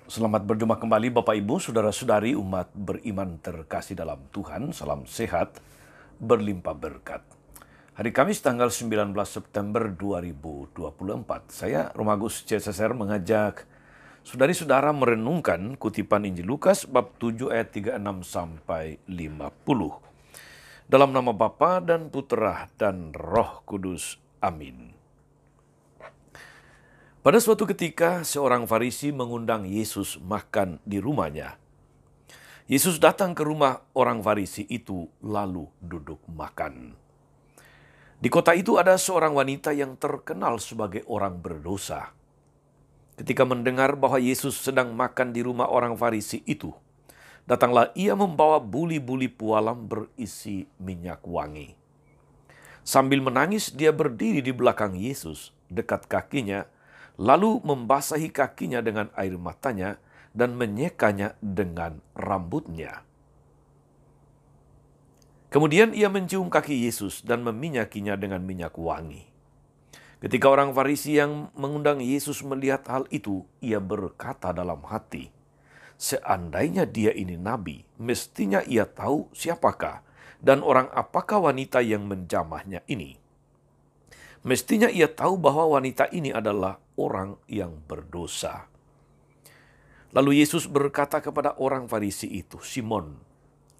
Selamat berjumpa kembali Bapak Ibu, Saudara-saudari umat beriman terkasih dalam Tuhan. Salam sehat, berlimpah berkat. Hari Kamis tanggal 19 September 2024. Saya Romagus CSSR mengajak saudari-saudara merenungkan kutipan Injil Lukas bab 7 ayat 36 sampai 50. Dalam nama Bapa dan Putera dan Roh Kudus. Amin. Pada suatu ketika, seorang Farisi mengundang Yesus makan di rumahnya. Yesus datang ke rumah orang Farisi itu, lalu duduk makan. Di kota itu ada seorang wanita yang terkenal sebagai orang berdosa. Ketika mendengar bahwa Yesus sedang makan di rumah orang Farisi itu, datanglah ia membawa buli-buli pualam berisi minyak wangi. Sambil menangis, dia berdiri di belakang Yesus, dekat kakinya, lalu membasahi kakinya dengan air matanya dan menyekanya dengan rambutnya. Kemudian ia mencium kaki Yesus dan meminyakinya dengan minyak wangi. Ketika orang Farisi yang mengundang Yesus melihat hal itu, ia berkata dalam hati, "Seandainya dia ini nabi, mestinya ia tahu siapakah dan orang apakah wanita yang menjamahnya ini. Mestinya ia tahu bahwa wanita ini adalah orang yang berdosa." Lalu Yesus berkata kepada orang Farisi itu, "Simon,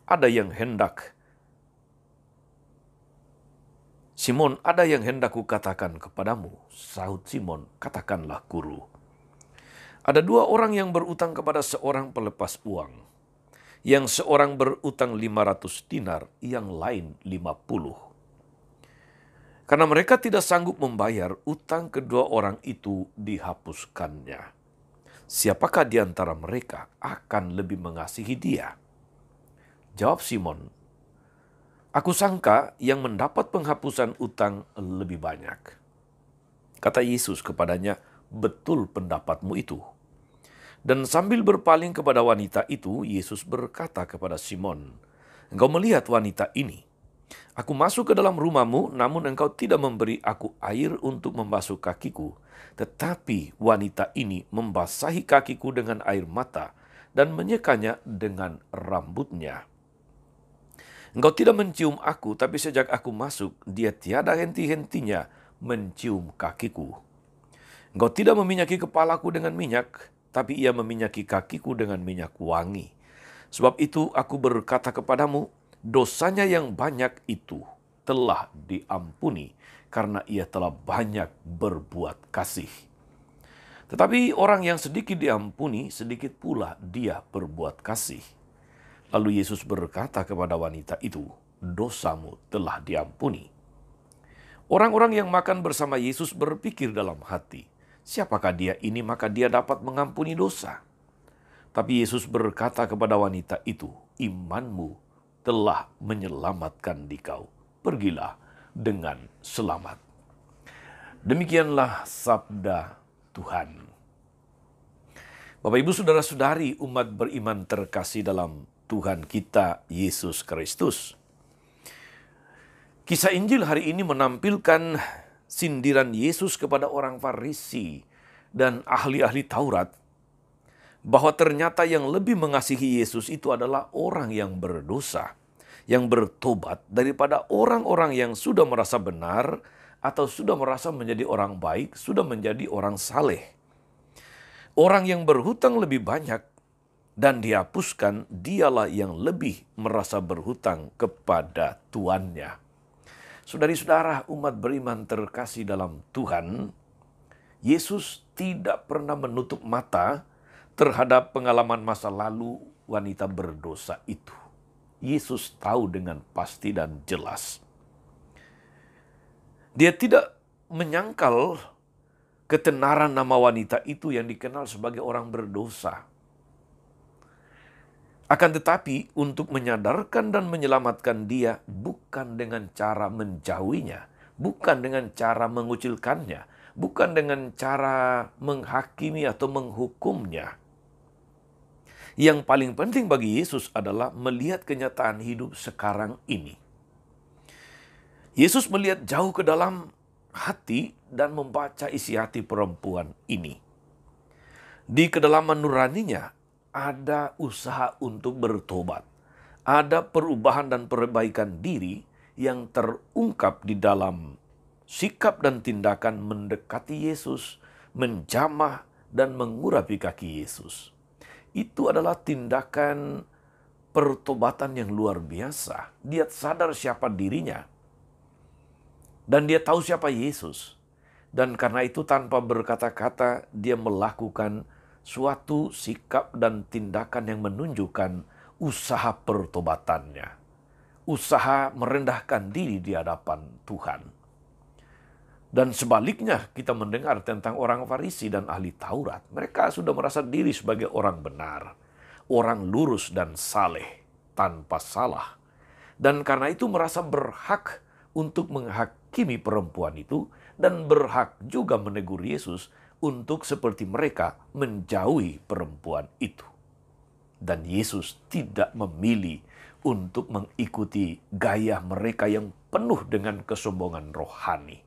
ada yang hendak kukatakan kepadamu." Sahut Simon, "Katakanlah, Guru." Ada dua orang yang berutang kepada seorang pelepas uang. Yang seorang berutang 500 dinar, yang lain 50. Karena mereka tidak sanggup membayar, utang kedua orang itu dihapuskannya. Siapakah di antara mereka akan lebih mengasihi dia? Jawab Simon, "Aku sangka yang mendapat penghapusan utang lebih banyak." Kata Yesus kepadanya, "Betul pendapatmu itu." Dan sambil berpaling kepada wanita itu, Yesus berkata kepada Simon, "Engkau melihat wanita ini? Aku masuk ke dalam rumahmu, namun engkau tidak memberi aku air untuk membasuh kakiku. Tetapi wanita ini membasahi kakiku dengan air mata dan menyekanya dengan rambutnya. Engkau tidak mencium aku, tapi sejak aku masuk, dia tiada henti-hentinya mencium kakiku. Engkau tidak meminyaki kepalaku dengan minyak, tapi ia meminyaki kakiku dengan minyak wangi. Sebab itu aku berkata kepadamu, dosanya yang banyak itu telah diampuni karena ia telah banyak berbuat kasih. Tetapi orang yang sedikit diampuni, sedikit pula dia berbuat kasih." Lalu Yesus berkata kepada wanita itu, "Dosamu telah diampuni." Orang-orang yang makan bersama Yesus berpikir dalam hati, "Siapakah dia ini maka dia dapat mengampuni dosa?" Tapi Yesus berkata kepada wanita itu, "Imanmu telah menyelamatkan dikau. Pergilah dengan selamat." Demikianlah sabda Tuhan. Bapak, Ibu, Saudara-saudari umat beriman terkasih dalam Tuhan kita Yesus Kristus. Kisah Injil hari ini menampilkan sindiran Yesus kepada orang Farisi dan ahli-ahli Taurat, bahwa ternyata yang lebih mengasihi Yesus itu adalah orang yang berdosa, yang bertobat, daripada orang-orang yang sudah merasa benar atau sudah merasa menjadi orang baik, sudah menjadi orang saleh. Orang yang berhutang lebih banyak dan dihapuskan, dialah yang lebih merasa berhutang kepada tuannya. Saudari-saudara umat beriman terkasih dalam Tuhan, Yesus tidak pernah menutup mata terhadap pengalaman masa lalu wanita berdosa itu. Yesus tahu dengan pasti dan jelas. Dia tidak menyangkal ketenaran nama wanita itu yang dikenal sebagai orang berdosa. Akan tetapi untuk menyadarkan dan menyelamatkan dia bukan dengan cara menjauhinya, bukan dengan cara mengucilkannya, bukan dengan cara menghakimi atau menghukumnya. Yang paling penting bagi Yesus adalah melihat kenyataan hidup sekarang ini. Yesus melihat jauh ke dalam hati dan membaca isi hati perempuan ini. Di kedalaman nuraninya ada usaha untuk bertobat. Ada perubahan dan perbaikan diri yang terungkap di dalam sikap dan tindakan mendekati Yesus, menjamah dan mengurapi kaki Yesus. Itu adalah tindakan pertobatan yang luar biasa. Dia sadar siapa dirinya dan dia tahu siapa Yesus. Dan karena itu tanpa berkata-kata dia melakukan suatu sikap dan tindakan yang menunjukkan usaha pertobatannya. Usaha merendahkan diri di hadapan Tuhan. Dan sebaliknya kita mendengar tentang orang Farisi dan ahli Taurat. Mereka sudah merasa diri sebagai orang benar. Orang lurus dan saleh tanpa salah. Dan karena itu merasa berhak untuk menghakimi perempuan itu dan berhak juga menegur Yesus untuk seperti mereka menjauhi perempuan itu. Dan Yesus tidak memilih untuk mengikuti gaya mereka yang penuh dengan kesombongan rohani,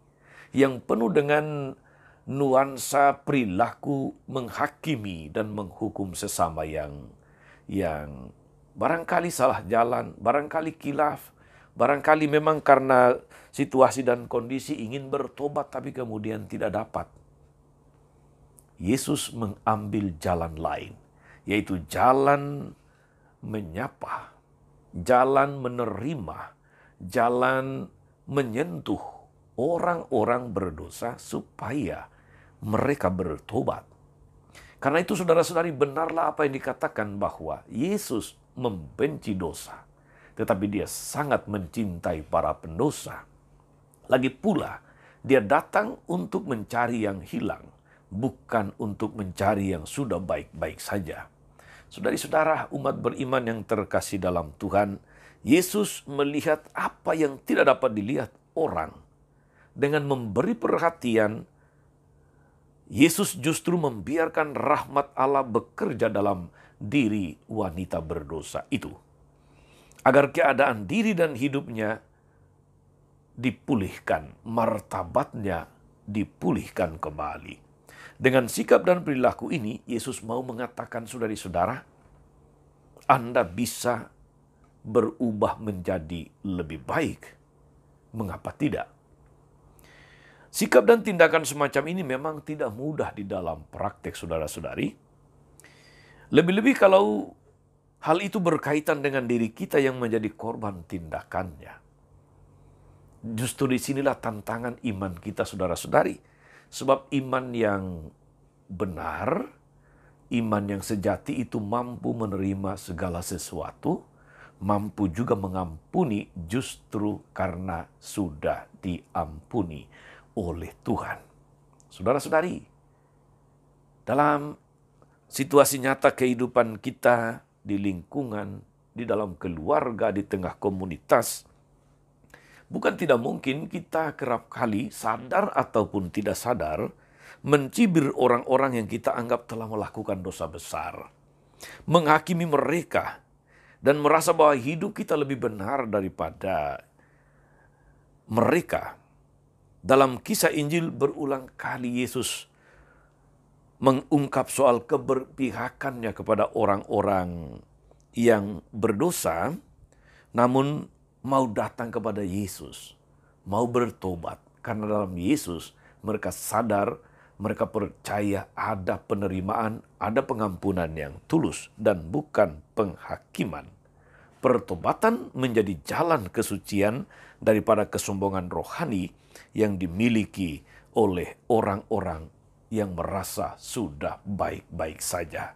yang penuh dengan nuansa perilaku menghakimi dan menghukum sesama yang barangkali salah jalan, barangkali kilaf, barangkali memang karena situasi dan kondisi ingin bertobat tapi kemudian tidak dapat. Yesus mengambil jalan lain, yaitu jalan menyapa, jalan menerima, jalan menyentuh orang-orang berdosa supaya mereka bertobat. Karena itu saudara-saudari, benarlah apa yang dikatakan bahwa Yesus membenci dosa, tetapi dia sangat mencintai para pendosa. Lagi pula, dia datang untuk mencari yang hilang, bukan untuk mencari yang sudah baik-baik saja. Saudari-saudara, umat beriman yang terkasih dalam Tuhan, Yesus melihat apa yang tidak dapat dilihat orang. Dengan memberi perhatian, Yesus justru membiarkan rahmat Allah bekerja dalam diri wanita berdosa itu, agar keadaan diri dan hidupnya dipulihkan, martabatnya dipulihkan kembali. Dengan sikap dan perilaku ini, Yesus mau mengatakan, saudari-saudara, Anda bisa berubah menjadi lebih baik. Mengapa tidak? Sikap dan tindakan semacam ini memang tidak mudah di dalam praktek, saudara-saudari. Lebih-lebih kalau hal itu berkaitan dengan diri kita yang menjadi korban tindakannya. Justru disinilah tantangan iman kita, saudara-saudari. Sebab iman yang benar, iman yang sejati itu mampu menerima segala sesuatu, mampu juga mengampuni justru karena sudah diampuni oleh Tuhan. Saudara-saudari, dalam situasi nyata kehidupan kita, di lingkungan, di dalam keluarga, di tengah komunitas, bukan tidak mungkin kita kerap kali sadar ataupun tidak sadar mencibir orang-orang yang kita anggap telah melakukan dosa besar, menghakimi mereka, dan merasa bahwa hidup kita lebih benar daripada mereka. Dalam kisah Injil berulang kali Yesus mengungkap soal keberpihakannya kepada orang-orang yang berdosa, namun mau datang kepada Yesus, mau bertobat. Karena dalam Yesus mereka sadar, mereka percaya ada penerimaan, ada pengampunan yang tulus dan bukan penghakiman. Pertobatan menjadi jalan kesucian daripada kesombongan rohani yang dimiliki oleh orang-orang yang merasa sudah baik-baik saja.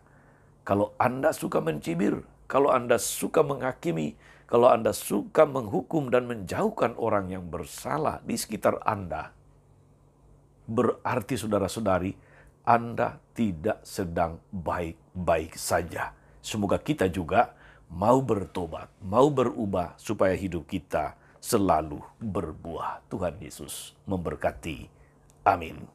Kalau Anda suka mencibir, kalau Anda suka menghakimi, kalau Anda suka menghukum dan menjauhkan orang yang bersalah di sekitar Anda, berarti saudara-saudari, Anda tidak sedang baik-baik saja. Semoga kita juga mau bertobat, mau berubah supaya hidup kita selalu berbuah. Tuhan Yesus memberkati. Amin.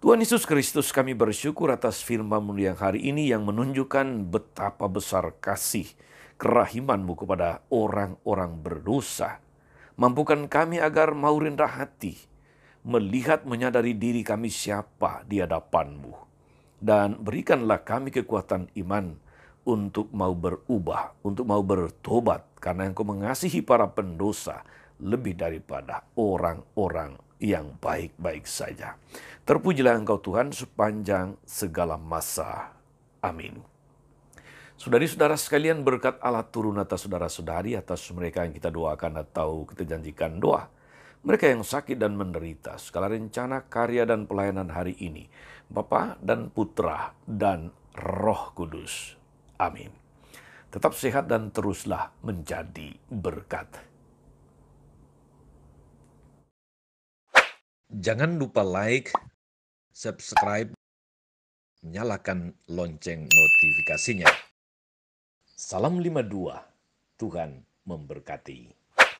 Tuhan Yesus Kristus, kami bersyukur atas firman-Mu yang hari ini yang menunjukkan betapa besar kasih kerahiman-Mu kepada orang-orang berdosa. Mampukan kami agar mau rendah hati, melihat menyadari diri kami siapa di hadapan-Mu. Dan berikanlah kami kekuatan iman untuk mau berubah, untuk mau bertobat, karena Engkau mengasihi para pendosa lebih daripada orang-orang yang baik-baik saja. Terpujilah Engkau Tuhan sepanjang segala masa. Amin. Saudari-saudara sekalian, berkat Allah turun atas saudara-saudari, atas mereka yang kita doakan atau kita janjikan doa. Mereka yang sakit dan menderita, segala rencana, karya, dan pelayanan hari ini, Bapa dan Putra dan Roh Kudus. Amin. Tetap sehat dan teruslah menjadi berkat. Jangan lupa like, subscribe, nyalakan lonceng notifikasinya. Salam 52, Tuhan memberkati.